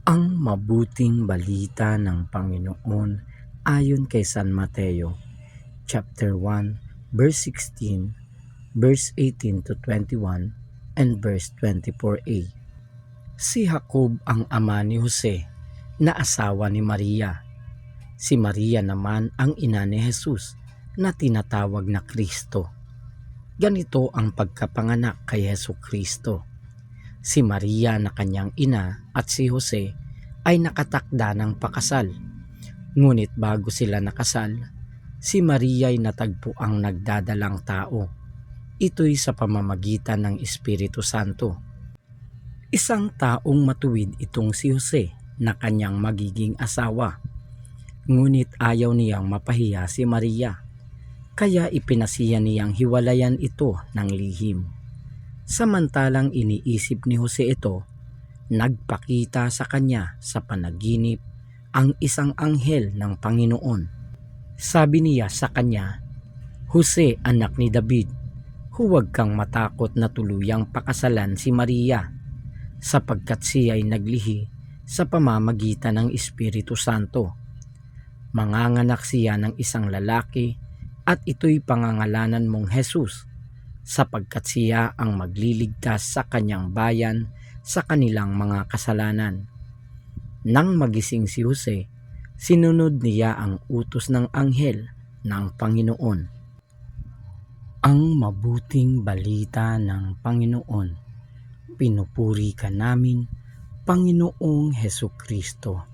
Ang mabuting balita ng Panginoon ayon kay San Mateo, chapter 1, verse 16, verse 18 to 21, and verse 24a. Si Jacob ang ama ni Jose na asawa ni Maria. Si Maria naman ang ina ni Jesus na tinatawag na Kristo. Ganito ang pagkapanganak kay Jesucristo. Si Maria na kanyang ina at si Jose ay nakatakda ng pakasal. Ngunit bago sila nakasal, si Maria ay natagpo ang nagdadalang tao. Ito'y sa pamamagitan ng Espiritu Santo. Isang taong matuwid itong si Jose na kanyang magiging asawa. Ngunit ayaw niyang mapahiya si Maria, kaya ipinasiya niyang hiwalayan ito ng lihim. Samantalang iniisip ni Jose ito, nagpakita sa kanya sa panaginip ang isang anghel ng Panginoon. Sabi niya sa kanya, "Jose, anak ni David, huwag kang matakot na tuluyang pakasalan si Maria, sapagkat siya ay naglihi sa pamamagitan ng Espiritu Santo. Manganganak siya ng isang lalaki at ito'y pangangalanan mong Jesus, sapagkat siya ang magliligtas sa kanyang bayan sa kanilang mga kasalanan." Nang magising si Jose, sinunod niya ang utos ng anghel ng Panginoon. Ang mabuting balita ng Panginoon. Pinupuri ka namin, Panginoong Hesukristo.